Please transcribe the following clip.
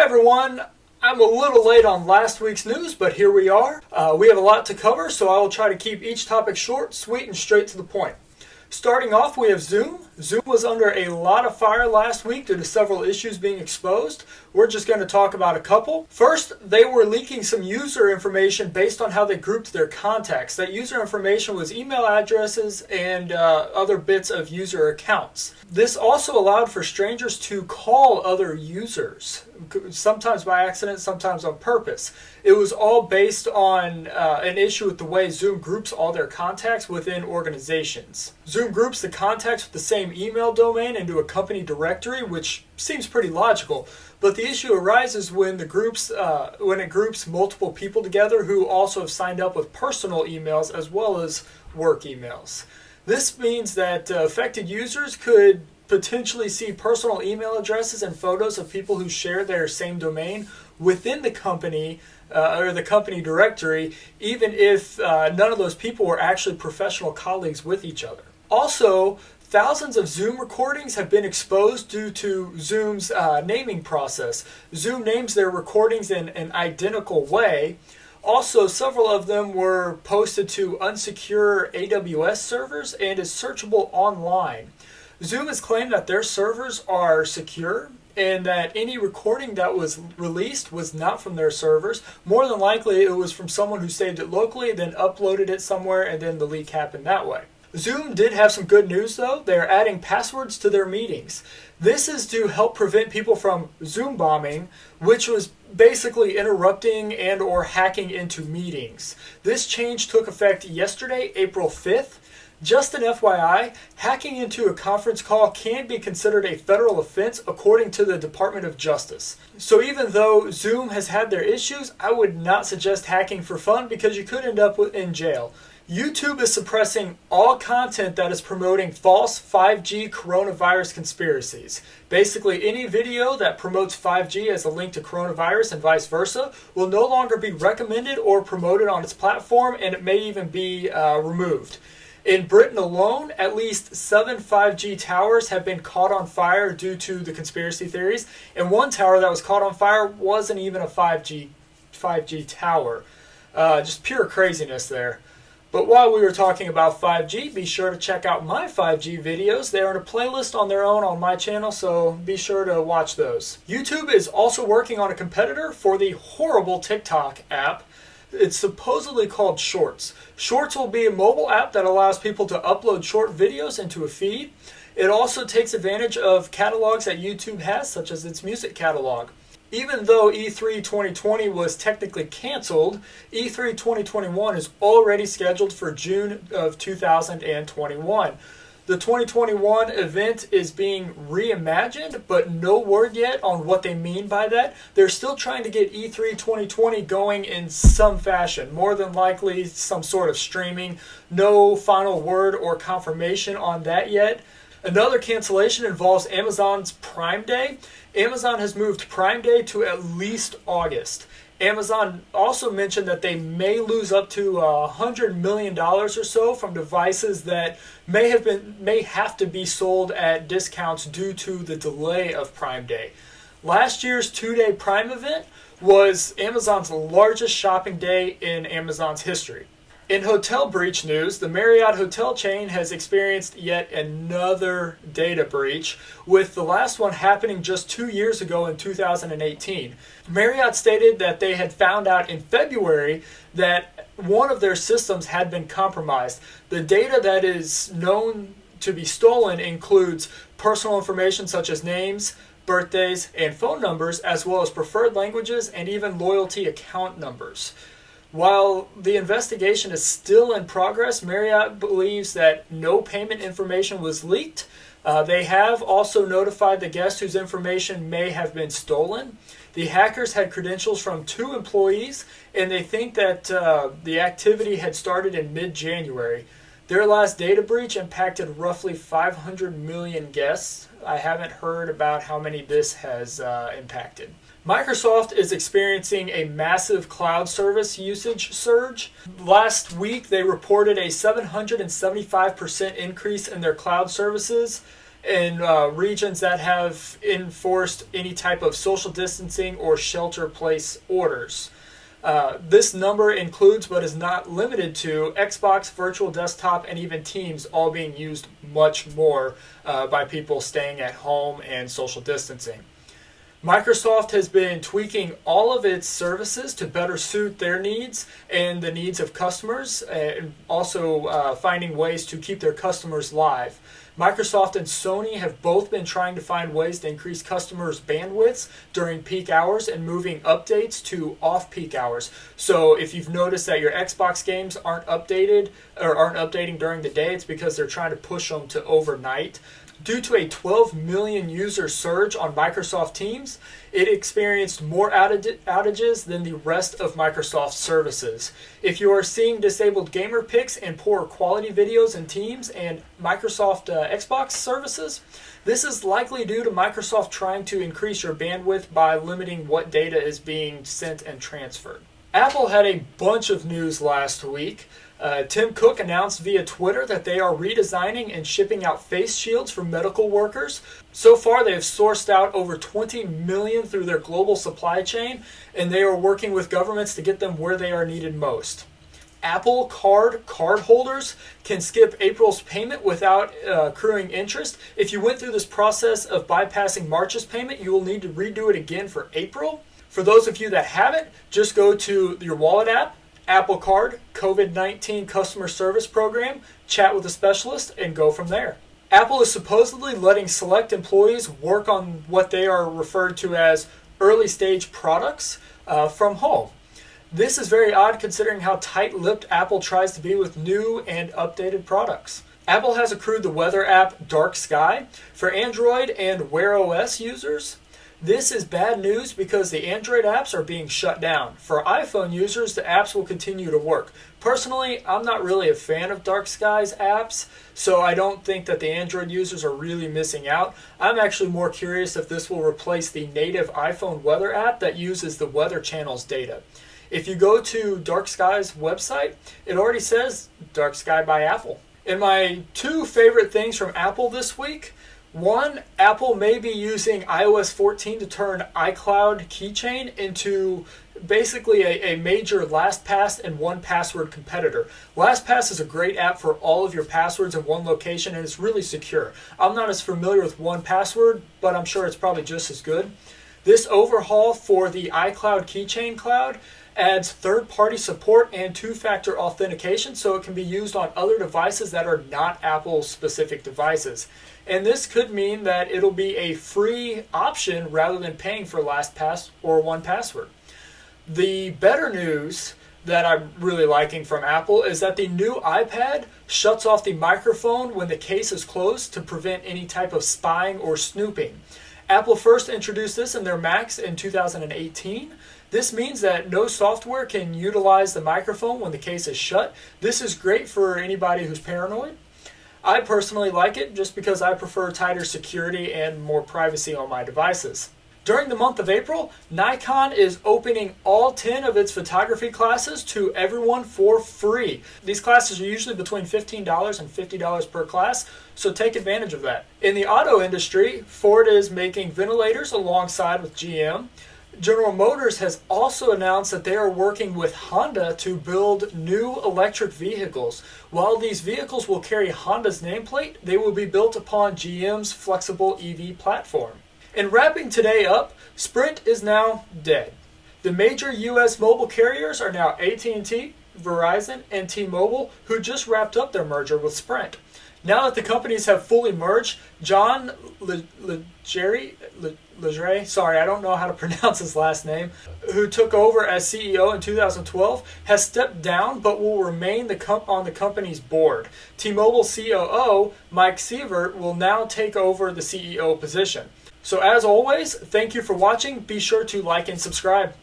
everyone. I'm a little late on last week's news, but here we are. We have a lot to cover, so I will try to keep each topic short, sweet, and straight to the point. Starting off, we have Zoom. Zoom was under a lot of fire last week due to several issues being exposed. We're just going to talk about a couple. First, they were leaking some user information based on how they grouped their contacts. That user information was email addresses and other bits of user accounts. This also allowed for strangers to call other users, sometimes by accident, sometimes on purpose. It was all based on an issue with the way Zoom groups all their contacts within organizations. Zoom groups the contacts with the same email domain into a company directory, which seems pretty logical. But the issue arises when it groups multiple people together who also have signed up with personal emails as well as work emails. This means that affected users could potentially see personal email addresses and photos of people who share their same domain within the company or the company directory, even if none of those people were actually professional colleagues with each other. Also, thousands of Zoom recordings have been exposed due to Zoom's naming process. Zoom names their recordings in an identical way. Also, several of them were posted to unsecure AWS servers and is searchable online. Zoom has claimed that their servers are secure and that any recording that was released was not from their servers. More than likely, it was from someone who saved it locally, then uploaded it somewhere, and then the leak happened that way. Zoom did have some good news though. They're adding passwords to their meetings. This is to help prevent people from Zoom bombing, which was basically interrupting and or hacking into meetings. This change took effect yesterday, April 5th. Just an FYI, hacking into a conference call can be considered a federal offense according to the Department of Justice. So even though Zoom has had their issues, I would not suggest hacking for fun because you could end up in jail. YouTube is suppressing all content that is promoting false 5G coronavirus conspiracies. Basically, any video that promotes 5G as a link to coronavirus and vice versa will no longer be recommended or promoted on its platform, and it may even be removed. In Britain alone, at least 7 5G towers have been caught on fire due to the conspiracy theories, and one tower that was caught on fire wasn't even a 5G tower. Just pure craziness there. But while we were talking about 5G, be sure to check out my 5G videos. They are in a playlist on their own on my channel, so be sure to watch those. YouTube is also working on a competitor for the horrible TikTok app. It's supposedly called Shorts. Shorts will be a mobile app that allows people to upload short videos into a feed. It also takes advantage of catalogs that YouTube has, such as its music catalog. Even though E3 2020 was technically canceled, E3 2021 is already scheduled for June of 2021. The 2021 event is being reimagined, but no word yet on what they mean by that. They're still trying to get E3 2020 going in some fashion, more than likely some sort of streaming. No final word or confirmation on that yet. Another cancellation involves Amazon's Prime Day. Amazon has moved Prime Day to at least August. Amazon also mentioned that they may lose up to $100 million or so from devices that may have to be sold at discounts due to the delay of Prime Day. Last year's 2-day Prime event was Amazon's largest shopping day in Amazon's history. In hotel breach news, the Marriott hotel chain has experienced yet another data breach, with the last one happening just 2 years ago in 2018. Marriott stated that they had found out in February that one of their systems had been compromised. The data that is known to be stolen includes personal information such as names, birthdays, and phone numbers, as well as preferred languages and even loyalty account numbers. While the investigation is still in progress, Marriott believes that no payment information was leaked. They have also notified the guests whose information may have been stolen. The hackers had credentials from 2 employees, and they think that the activity had started in mid-January. Their last data breach impacted roughly 500 million guests. I haven't heard about how many this has impacted. Microsoft is experiencing a massive cloud service usage surge. Last week, they reported a 775% increase in their cloud services, in regions that have enforced any type of social distancing or shelter-place orders. This number includes, but is not limited to, Xbox, Virtual Desktop, and even Teams, all being used much more by people staying at home and social distancing. Microsoft has been tweaking all of its services to better suit their needs and the needs of customers, and also finding ways to keep their customers live. Microsoft and Sony have both been trying to find ways to increase customers' bandwidths during peak hours and moving updates to off-peak hours. So if you've noticed that your Xbox games aren't updated or aren't updating during the day, it's because they're trying to push them to overnight. Due to a 12 million user surge on Microsoft Teams, it experienced more outages than the rest of Microsoft's services. If you are seeing disabled gamer pics and poor quality videos in Teams and Microsoft Xbox services, this is likely due to Microsoft trying to increase your bandwidth by limiting what data is being sent and transferred. Apple had a bunch of news last week. Tim Cook announced via Twitter that they are redesigning and shipping out face shields for medical workers. So far, they have sourced out over 20 million through their global supply chain, and they are working with governments to get them where they are needed most. Apple card holders can skip April's payment without accruing interest. If you went through this process of bypassing March's payment, you will need to redo it again for April. For those of you that haven't, just go to your wallet app, Apple Card, COVID-19 Customer Service Program, chat with a specialist, and go from there. Apple is supposedly letting select employees work on what they are referred to as early stage products from home. This is very odd considering how tight-lipped Apple tries to be with new and updated products. Apple has accrued the weather app Dark Sky for Android and Wear OS users. This is bad news because the Android apps are being shut down. For iPhone users, the apps will continue to work. Personally, I'm not really a fan of Dark Sky's apps, so I don't think that the Android users are really missing out. I'm actually more curious if this will replace the native iPhone weather app that uses the Weather Channel's data. If you go to Dark Sky's website, it already says Dark Sky by Apple. And my two favorite things from Apple this week: one, Apple may be using iOS 14 to turn iCloud Keychain into basically a major LastPass and 1Password competitor. LastPass is a great app for all of your passwords in one location, and it's really secure. I'm not as familiar with 1Password, but I'm sure it's probably just as good. This overhaul for the iCloud Keychain Cloud adds third-party support and two-factor authentication, so it can be used on other devices that are not Apple-specific devices. And this could mean that it'll be a free option rather than paying for LastPass or 1Password. The better news that I'm really liking from Apple is that the new iPad shuts off the microphone when the case is closed to prevent any type of spying or snooping. Apple first introduced this in their Macs in 2018. This means that no software can utilize the microphone when the case is shut. This is great for anybody who's paranoid. I personally like it just because I prefer tighter security and more privacy on my devices. During the month of April, Nikon is opening all 10 of its photography classes to everyone for free. These classes are usually between $15 and $50 per class, so take advantage of that. In the auto industry, Ford is making ventilators alongside with GM. General Motors has also announced that they are working with Honda to build new electric vehicles. While these vehicles will carry Honda's nameplate, they will be built upon GM's flexible EV platform. And wrapping today up, Sprint is now dead. The major U.S. mobile carriers are now at&t, Verizon, and T-Mobile, who just wrapped up their merger with Sprint. Now that the companies have fully merged, John Legere, sorry, I don't know how to pronounce his last name, who took over as CEO in 2012, has stepped down but will remain on the company's board. T-Mobile COO Mike Sievert will now take over the CEO position. So as always, thank you for watching. Be sure to like and subscribe.